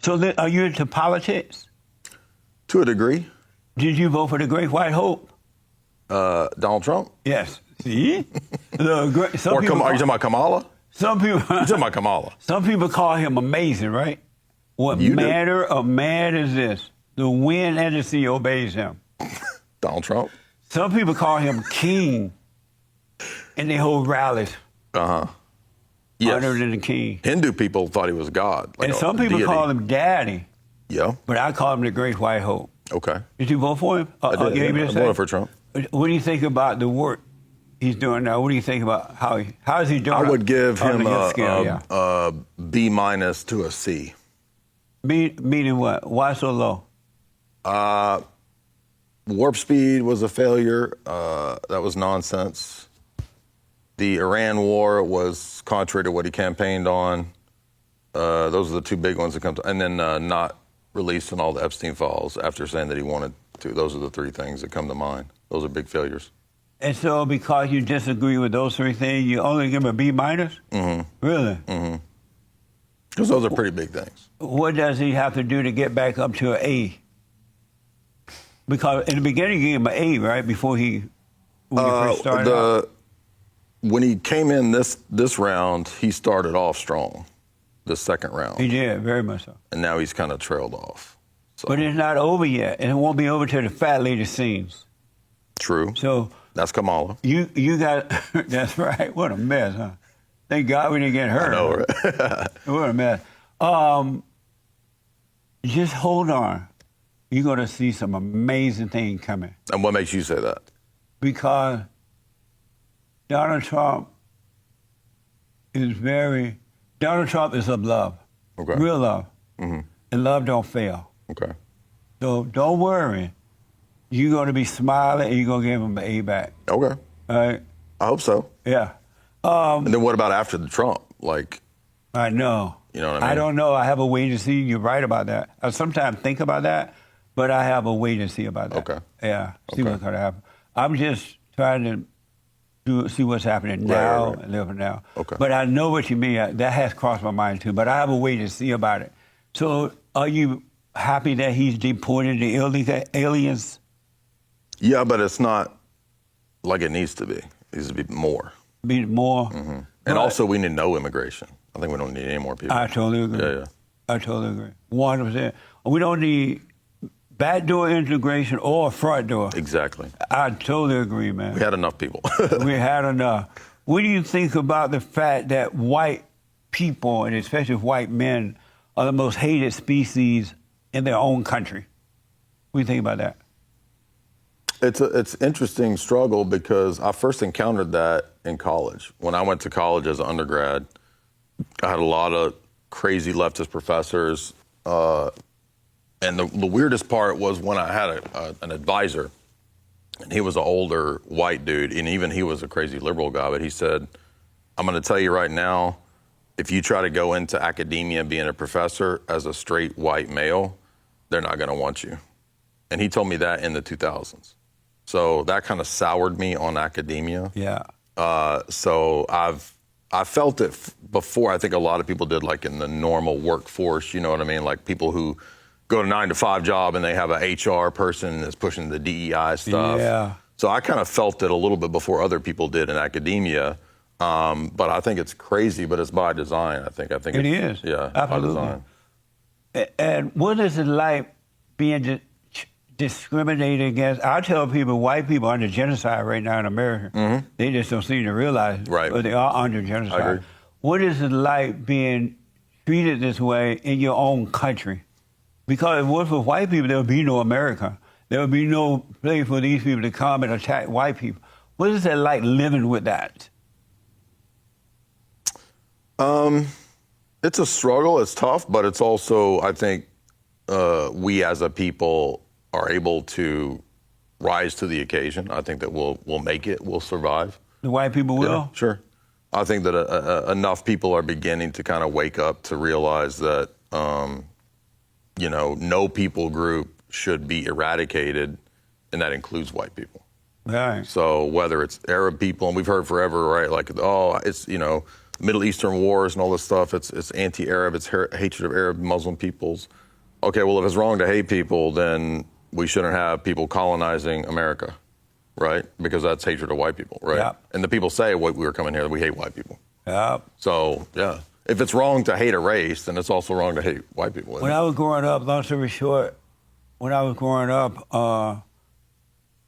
So are you into politics? To a degree. Did you vote for the Great White Hope? Donald Trump? Yes. See? Are you talking about Kamala? Some people. You're talking about Kamala. Some people call him amazing, right? What manner of man is this? The wind and the sea obeys him. Donald Trump? Some people call him king, and they hold rallies. Yes. Honored than the king. Hindu people thought he was God. And some people call him daddy. Yeah. But I call him the Great White Hope. Okay. Did you vote for him? I did. I voted for Trump. What do you think about the work he's doing now? What do you think about how is he doing? I would give him a B- to a C. Meaning what? Why so low? Warp speed was a failure. That was nonsense. The Iran war was contrary to what he campaigned on. Those are the two big ones that come to. And then not releasing all the Epstein files after saying that he wanted to. Those are the three things that come to mind. Those are big failures. And so because you disagree with those three things, you only give him a B-? Mm-hmm. Really? Mm-hmm. Because those are pretty big things. What does he have to do to get back up to an A? Because in the beginning, you gave him an A, right? When he first started out. When he came in this round, he started off strong, the second round. He did, very much so. And now he's kind of trailed off. So. But it's not over yet, and it won't be over till the fat lady sings. True. So that's Kamala. You got, that's right. What a mess, huh? Thank God we didn't get hurt. I know, right? What a mess. Just hold on. You're going to see some amazing things coming. And what makes you say that? Because Donald Trump is of love. Okay. Real love. Mm-hmm. And love don't fail. Okay. So don't worry. You're going to be smiling and you're going to give him an A back. Okay. All right? I hope so. Yeah. And then what about after the Trump? I know. You know what I mean? I don't know. I have a wait to see. You're right about that. I sometimes think about that, but I have a wait and see about that. Okay. Yeah. See what's going to happen. I'm just trying to see what's happening now and live now. Okay. But I know what you mean. That has crossed my mind too. But I have a wait to see about it. So are you happy that he's deported the illegal aliens? Yeah, but it's not like it needs to be. It needs to be more. Be more? Mm-hmm. And also, we need no immigration. I think we don't need any more people. I totally agree. Yeah. I totally agree. 100%. We don't need backdoor integration or front door. Exactly. I totally agree, man. We had enough people. We had enough. What do you think about the fact that white people, and especially white men, are the most hated species in their own country? What do you think about that? It's an interesting struggle because I first encountered that in college. When I went to college as an undergrad, I had a lot of crazy leftist professors. And the weirdest part was when I had an advisor, and he was an older white dude, and even he was a crazy liberal guy, but he said, I'm going to tell you right now, if you try to go into academia being a professor as a straight white male, they're not going to want you. And he told me that in the 2000s. So that kind of soured me on academia. Yeah. So I felt it before. I think a lot of people did, like in the normal workforce, you know what I mean? Like people who go to 9-to-5 job and they have an HR person that's pushing the DEI stuff. Yeah. So I kind of felt it a little bit before other people did in academia. But I think it's crazy, but it's by design. I think it is. Yeah, absolutely. By design. And what is it like being discriminated against? I tell people white people are under genocide right now in America. Mm-hmm. They just don't seem to realize it. Right. But they are under genocide. I agree. What is it like being treated this way in your own country? Because if it was for white people, there would be no America. There would be no place for these people to come and attack white people. What is it like living with that? It's a struggle. It's tough, but it's also, I think, we as a people are able to rise to the occasion. I think that we'll make it. We'll survive. The white people will? Yeah, sure. I think that enough people are beginning to kind of wake up to realize that, no people group should be eradicated, and that includes white people. Right. So whether it's Arab people, and we've heard forever, right? Like, it's, Middle Eastern wars and all this stuff. It's anti-Arab. It's hatred of Arab Muslim peoples. Okay, well, if it's wrong to hate people, then we shouldn't have people colonizing America, right? Because that's hatred of white people, right? Yep. And the people say, we were coming here, we hate white people. Yep. So, yeah. If it's wrong to hate a race, then it's also wrong to hate white people. When I was growing up, long story short, when I was growing up,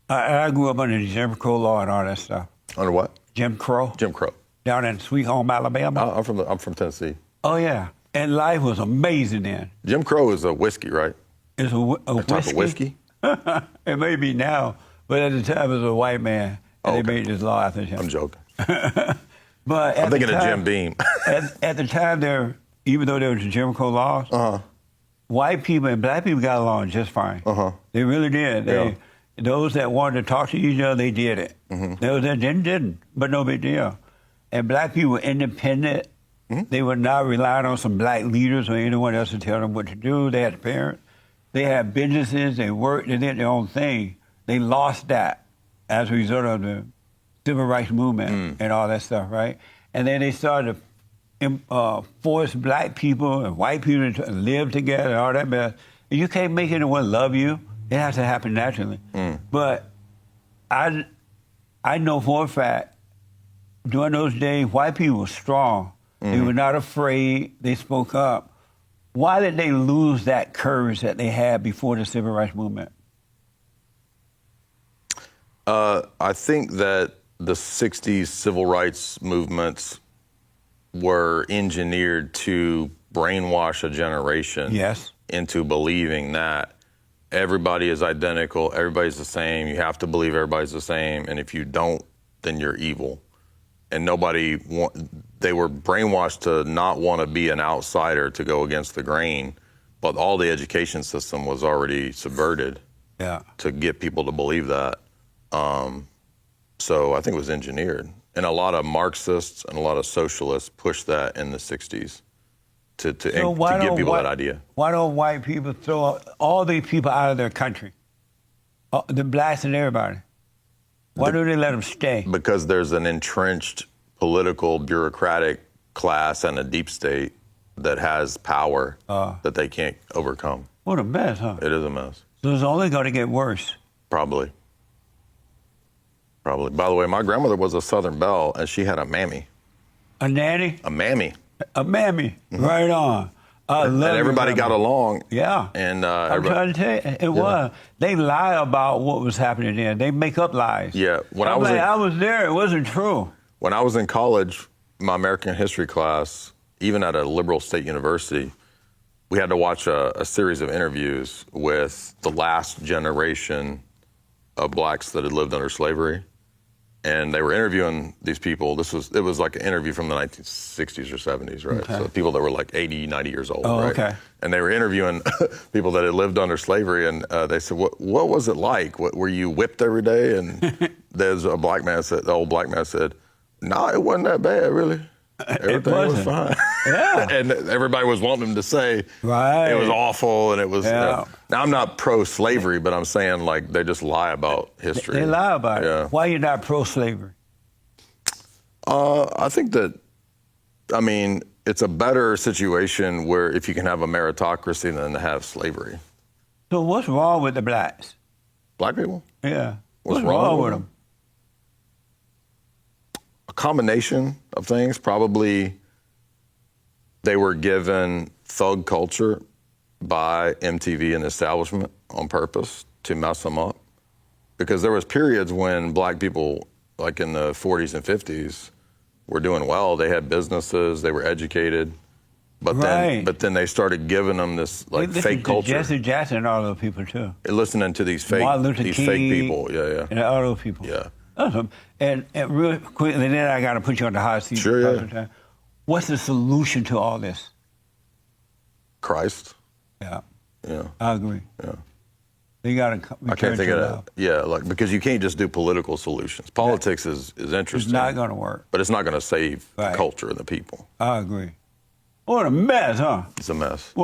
I grew up under the Jim Crow law and all that stuff. Under what? Jim Crow. Jim Crow. Down in Sweet Home, Alabama. I'm from Tennessee. Oh, yeah. And life was amazing then. Jim Crow is a whiskey, right? It's a A type of whiskey? It may be now, but at the time it was a white man, and they made this law after him. I'm joking. But I'm thinking of Jim Beam. at the time, even though there was Jim Crow laws, white people and black people got along just fine. They really did. Those that wanted to talk to each other, they did it. Those that didn't, but no big deal. And black people were independent. They were not relying on some black leaders or anyone else to tell them what to do. They had parents. They had businesses. They worked. They did their own thing. They lost that as a result of the civil rights movement and all that stuff, right? And then they started to force black people and white people to live together and all that mess. And you can't make anyone love you. It has to happen naturally. But I know for a fact, during those days, white people were strong. They were not afraid. They spoke up. Why did they lose that courage that they had before the civil rights movement? I think that the 60s civil rights movements were engineered to brainwash a generation into believing that everybody is identical, everybody's the same, you have to believe everybody's the same, and if you don't, then you're evil. And they were brainwashed to not want to be an outsider, to go against the grain, but all the education system was already subverted to get people to believe that. So I think it was engineered. And a lot of Marxists and a lot of socialists pushed that in the 60s to give people that idea. Why don't white people throw all these people out of their country? The blacks and everybody. Why do they let them stay? Because there's an entrenched political, bureaucratic class and a deep state that has power that they can't overcome. What a mess, huh? It is a mess. So it's only going to get worse. Probably. By the way, my grandmother was a Southern Belle, and she had a mammy. A nanny? A mammy. A mammy. Right on. And everybody got along. Yeah. And I'm trying to tell you, it was. They lie about what was happening then. They make up lies. Yeah. I was there. It wasn't true. When I was in college, my American history class, even at a liberal state university, we had to watch a series of interviews with the last generation of blacks that had lived under slavery. And they were interviewing these people. It was like an interview from the 1960s or 70s, right? Okay. So people that were like 80, 90 years old, oh, right? Okay. And they were interviewing people that had lived under slavery, and they said, "What was it like? Were you whipped every day?" And there's a black man said, the old black man said, "No, it wasn't that bad, really. Everything was fine." Yeah. And everybody was wanting him to say it was awful, and it was. Now I'm not pro-slavery, but I'm saying like they just lie about history. They lie about it. Why are you not pro-slavery? I think that, it's a better situation where if you can have a meritocracy than to have slavery. So what's wrong with the blacks? Black people? Yeah. What's wrong with them? A combination of things. Probably they were given thug culture by MTV and the establishment on purpose to mess them up. Because there was periods when black people, like in the 40s and 50s, were doing well. They had businesses, they were educated, but then they started giving them this fake culture. Jesse Jackson and all those people too. Listening to these fake people, and all those people. Yeah. Awesome. And real quickly, then I got to put you on the hot seat. Sure, yeah. What's the solution to all this? Christ. Yeah. Yeah. I agree. Yeah. They got to. I can't think of that. Yeah, because you can't just do political solutions. Politics is interesting. It's not going to work. But it's not going to save the culture and the people. I agree. What a mess, huh? It's a mess.